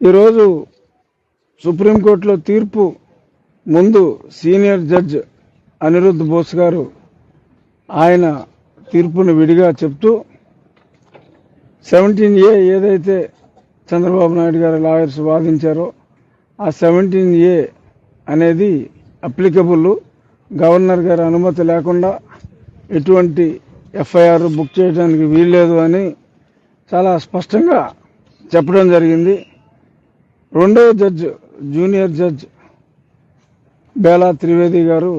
ఈరోజు సుప్రీంకోర్టులో తీర్పు ముందు సీనియర్ జడ్జ్ అనిరుద్ధ్ బోస్ గారు ఆయన తీర్పును విడిగా చెప్తూ 17A ఏదైతే చంద్రబాబు నాయుడు గారి లాయర్స్ వాదించారో ఆ 17A అనేది అప్లికబుల్, గవర్నర్ గారి అనుమతి లేకుండా ఎటువంటి ఎఫ్ఐఆర్ బుక్ చేయడానికి వీల్లేదు అని చాలా స్పష్టంగా చెప్పడం జరిగింది. రెండవ judge junior judge Bela Trivedi గారు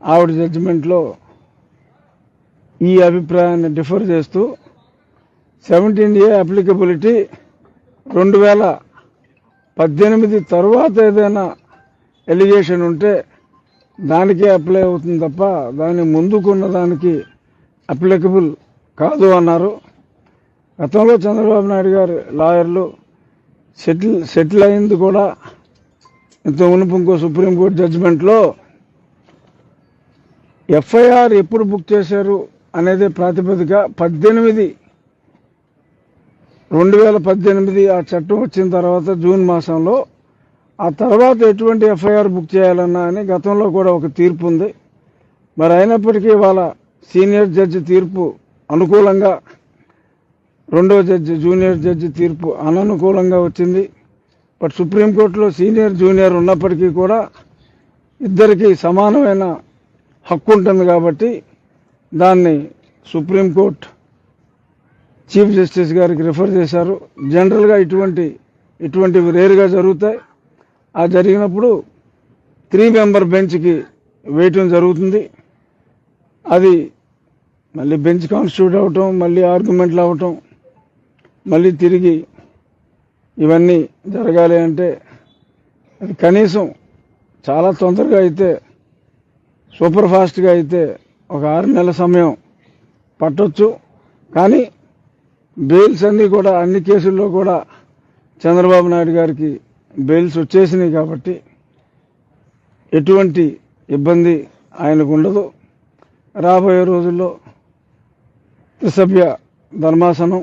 ఆవిడ జడ్జిమెంట్లో ఈ అభిప్రాయాన్ని డిఫర్ చేస్తూ 17A అప్లికబిలిటీ 2018 తర్వాత ఏదైనా ఎలిగేషన్ ఉంటే దానికే అప్లై అవుతుంది తప్ప దాని ముందుకున్న దానికి అప్లికబుల్ కాదు అన్నారు. గతంలో చంద్రబాబు నాయుడు గారి లాయర్లు సెటిల్ అయింది కూడా ఇంత మునుపు ఇంకో సుప్రీంకోర్టు జడ్జిమెంట్లో ఎఫ్ఐఆర్ ఎప్పుడు బుక్ చేశారు అనేది ప్రాతిపదిక 2018 ఆ చట్టం వచ్చిన తర్వాత జూన్ మాసంలో ఆ తర్వాత ఎటువంటి ఎఫ్ఐఆర్ బుక్ చేయాలన్నా అని గతంలో కూడా ఒక తీర్పు ఉంది. మరి అయినప్పటికీ వాళ్ళ సీనియర్ జడ్జి తీర్పు అనుకూలంగా, రెండో జడ్జి జూనియర్ జడ్జి తీర్పు అననుకూలంగా వచ్చింది. బట్ సుప్రీంకోర్టులో సీనియర్ జూనియర్ ఉన్నప్పటికీ కూడా ఇద్దరికీ సమానమైన హక్కు ఉంటుంది కాబట్టి దాన్ని సుప్రీంకోర్టు చీఫ్ జస్టిస్ గారికి రిఫర్ చేశారు. జనరల్గా ఇటువంటివి రేరుగా జరుగుతాయి. ఆ జరిగినప్పుడు 3 మెంబర్ బెంచ్కి వేయటం జరుగుతుంది. అది మళ్ళీ బెంచ్ కాన్స్టిట్యూట్ అవటం, మళ్ళీ ఆర్గ్యుమెంట్లు అవటం, మళ్ళీ తిరిగి ఇవన్నీ జరగాలి అంటే అది కనీసం చాలా తొందరగా అయితే, సూపర్ ఫాస్ట్గా అయితే ఒక 6 నెలల సమయం పట్టొచ్చు. కానీ బెయిల్స్ అన్నీ కూడా అన్ని కేసుల్లో కూడా చంద్రబాబు నాయుడు గారికి బెయిల్స్ వచ్చేసినాయి కాబట్టి ఎటువంటి ఇబ్బంది ఆయనకు ఉండదు. రాబోయే రోజుల్లో త్రిసభ్య ధర్మాసనం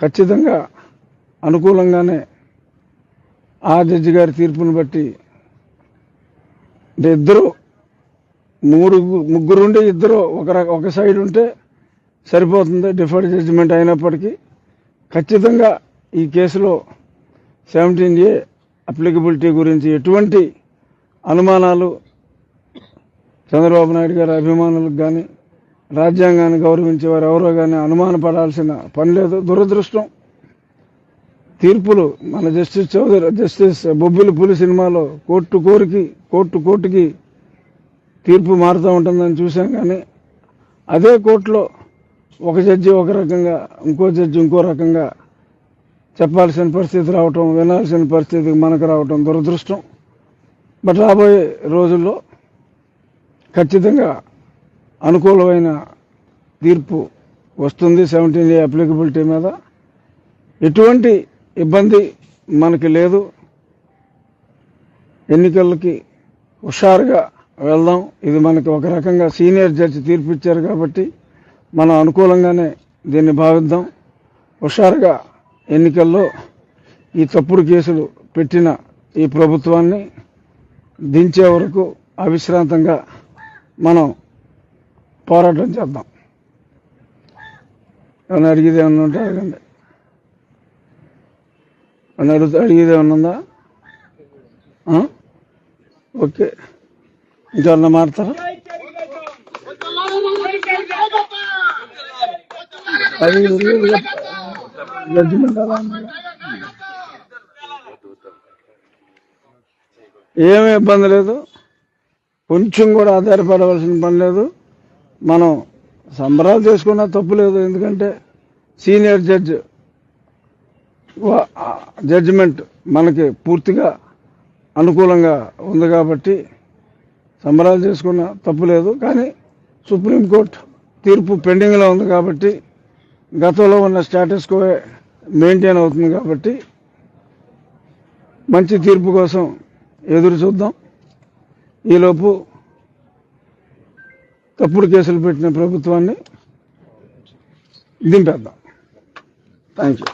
ఖచ్చితంగా అనుకూలంగానే ఆ జడ్జి గారి తీర్పును బట్టి, అంటే ముగ్గురుండి ఇద్దరు ఒక సైడ్ ఉంటే సరిపోతుంది. డిఫర్డ్ జడ్జిమెంట్ అయినప్పటికీ ఖచ్చితంగా ఈ కేసులో 17A అప్లికబిలిటీ గురించి ఎటువంటి అనుమానాలు చంద్రబాబు నాయుడు గారి అభిమానులకు కానీ, రాజ్యాంగాన్ని గౌరవించే వారు ఎవరో కానీ అనుమానపడాల్సిన పని లేదు. దురదృష్టం, తీర్పులు మన జస్టిస్ బొబ్బిలి సినిమాలో కోర్టుకి తీర్పు మారుతూ ఉంటుందని చూసాం. కానీ అదే కోర్టులో ఒక జడ్జి ఒక రకంగా, ఇంకో జడ్జి ఇంకో రకంగా చెప్పాల్సిన పరిస్థితి రావటం, వినాల్సిన పరిస్థితి మనకు రావటం దురదృష్టం. బట్ రాబోయే రోజుల్లో ఖచ్చితంగా అనుకూలమైన తీర్పు వస్తుంది 17A అప్లికబిలిటీ మీద. ఎటువంటి ఇబ్బంది మనకి లేదు. ఎన్నికలకి హుషారుగా వెళ్దాం. ఇది మనకి ఒక రకంగా సీనియర్ జడ్జి తీర్పు ఇచ్చారు కాబట్టి మనం అనుకూలంగానే దీన్ని భావిద్దాం. హుషారుగా ఎన్నికల్లో ఈ తప్పుడు కేసులు పెట్టిన ఈ ప్రభుత్వాన్ని దించే వరకు అవిశ్రాంతంగా మనం పోరాటం చేద్దాం. ఏమన్నా అడిగేది ఏమన్నా ఉంటే అడగండి. అడిగేది ఏమన్నా ఉందా? ఓకే, ఇంకేమన్నా మారుతారా? అది జడ్జిమెంట్ అలా ఏమీ ఇబ్బంది లేదు. కొంచెం కూడా ఆధారపడవలసిన పని లేదు. మనం సంబరాలు చేసుకున్నా తప్పు లేదు. ఎందుకంటే సీనియర్ జడ్జిమెంట్ మనకి పూర్తిగా అనుకూలంగా ఉంది కాబట్టి సంబరాలు చేసుకున్నా తప్పు లేదు. కానీ సుప్రీంకోర్టు తీర్పు పెండింగ్లో ఉంది కాబట్టి, గతంలో ఉన్న స్టేటస్ కో మెయింటైన్ అవుతుంది కాబట్టి మంచి తీర్పు కోసం ఎదురు చూద్దాం. ఈలోపు తప్పుడు కేసులు పెట్టిన ప్రభుత్వాన్ని దింపేద్దాం. Thank you.